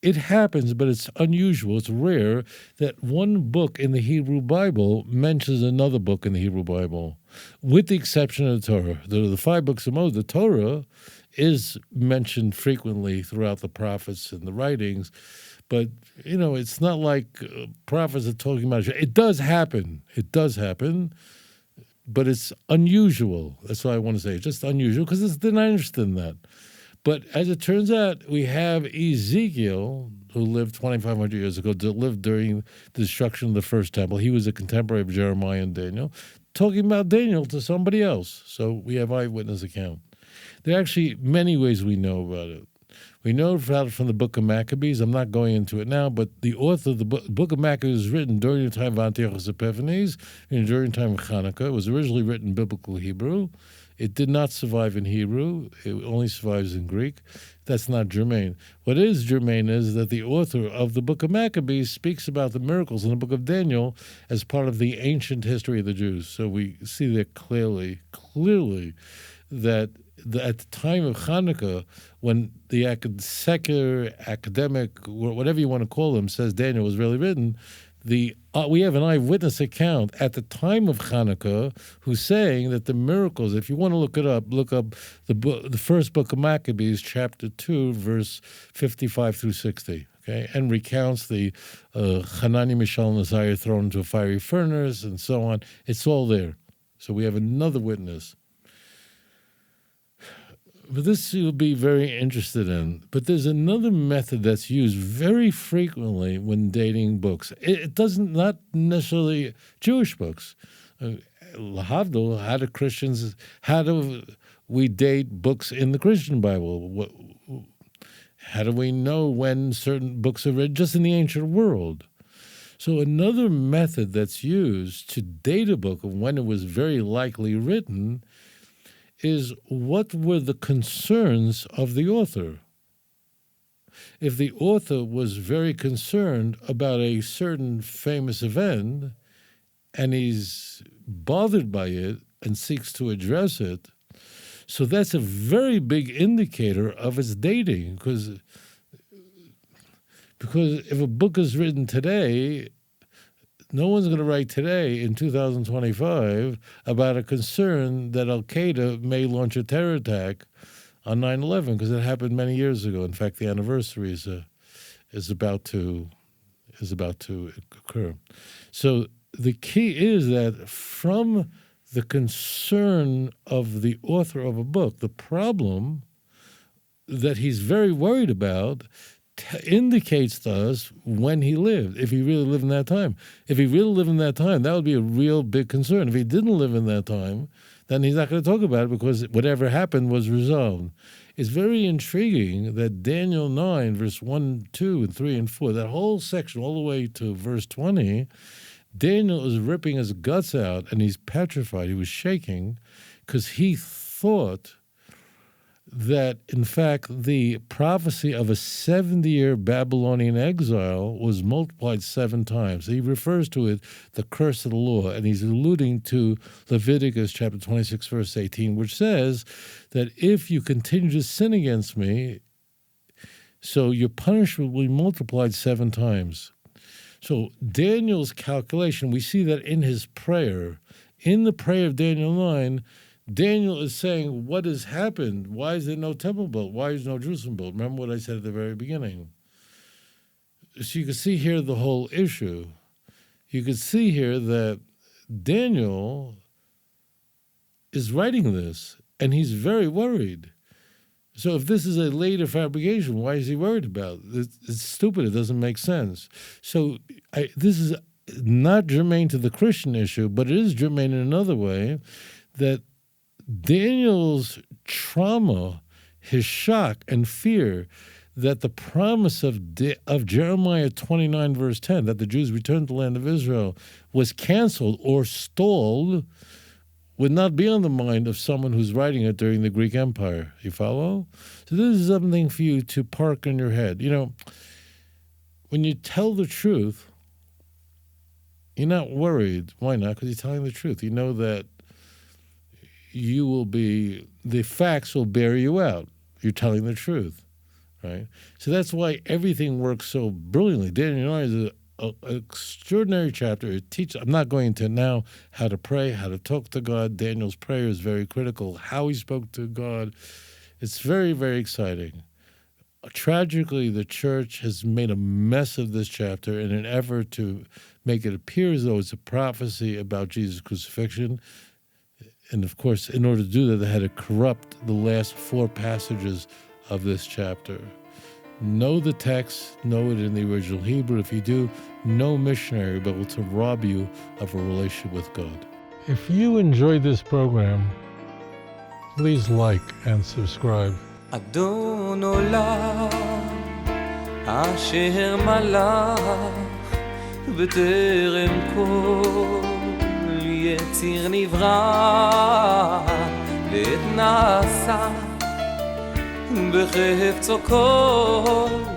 it happens, but it's unusual, it's rare, that one book in the Hebrew Bible mentions another book in the Hebrew Bible, with the exception of the Torah. The 5 books of Moses, the Torah is mentioned frequently throughout the prophets and the writings, but, it's not like prophets are talking about it. It does happen, but it's unusual. That's what I want to say. It's just unusual because they're not interested in that. But as it turns out, we have Ezekiel, who lived 2,500 years ago, lived during the destruction of the first temple. He was a contemporary of Jeremiah and Daniel, talking about Daniel to somebody else. So we have eyewitness account. There are actually many ways we know about it. We know about it from the book of Maccabees. I'm not going into it now, but the author of the book of Maccabees was written during the time of Antiochus Epiphanes and during the time of Hanukkah. It was originally written in biblical Hebrew. It did not survive in Hebrew. It only survives in Greek. That's not germane. What is germane is that the author of the book of Maccabees speaks about the miracles in the book of Daniel as part of the ancient history of the Jews. So we see there clearly that at the time of Hanukkah, when the secular, academic, whatever you want to call them, says Daniel was really written, we have an eyewitness account at the time of Hanukkah who's saying that the miracles, if you want to look up the first book of Maccabees, chapter 2, verse 55 through 60, okay, and recounts the Hanani, Mishael, and Azariah thrown into a fiery furnace and so on. It's all there. So we have another witness. But this you'll be very interested in. But there's another method that's used very frequently when dating books. It doesn't, not necessarily Jewish books. Lahavdil, how do we date books in the Christian Bible? How do we know when certain books are read just in the ancient world? So another method that's used to date a book of when it was very likely written is what were the concerns of the author. If the author was very concerned about a certain famous event and he's bothered by it and seeks to address it, so that's a very big indicator of its dating, because if a book is written today, no one's going to write today in 2025 about a concern that Al-Qaeda may launch a terror attack on 9/11, because it happened many years ago. In fact, the anniversary is about to occur. So the key is that from the concern of the author of a book, the problem that he's very worried about indicates to us when he lived, if he really lived in that time. If he really lived in that time, that would be a real big concern. If he didn't live in that time, then he's not going to talk about it, because whatever happened was resolved. It's very intriguing that Daniel 9, verse 1, 2, and 3, and 4, that whole section all the way to verse 20, Daniel is ripping his guts out, and he's petrified. He was shaking because he thought that, in fact, the prophecy of a 70-year Babylonian exile was multiplied 7 times. He refers to it, the curse of the law, and he's alluding to Leviticus chapter 26, verse 18, which says that if you continue to sin against me, so your punishment will be multiplied 7 times. So Daniel's calculation, we see that in his prayer. In the prayer of Daniel 9, Daniel is saying, what has happened? Why is there no temple built? Why is no Jerusalem built? Remember what I said at the very beginning. So you can see here the whole issue. You can see here that Daniel is writing this, and he's very worried. So if this is a later fabrication, why is he worried about it? It's stupid. It doesn't make sense. So this is not germane to the Christian issue, but it is germane in another way, that Daniel's trauma, his shock and fear that the promise of Jeremiah 29, verse 10, that the Jews returned to the land of Israel, was canceled or stalled, would not be on the mind of someone who's writing it during the Greek Empire. You follow? So this is something for you to park in your head. You know, when you tell the truth, you're not worried. Why not? Because you're telling the truth. You know that the facts will bear you out. You're telling the truth, right? So that's why everything works so brilliantly. Daniel 9 is an extraordinary chapter. It teaches, I'm not going into now how to pray, how to talk to God. Daniel's prayer is very critical. How he spoke to God, it's very, very exciting. Tragically, the church has made a mess of this chapter in an effort to make it appear as though it's a prophecy about Jesus' crucifixion. And of course, in order to do that, they had to corrupt the last 4 passages of this chapter. Know the text, know it in the original Hebrew. If you do, no missionary will be able to rob you of a relationship with God. If you enjoyed this program, please like and subscribe. אדון עולם אשר מלך בטרם כל יציר נברא ואת נעשה בחפצו כל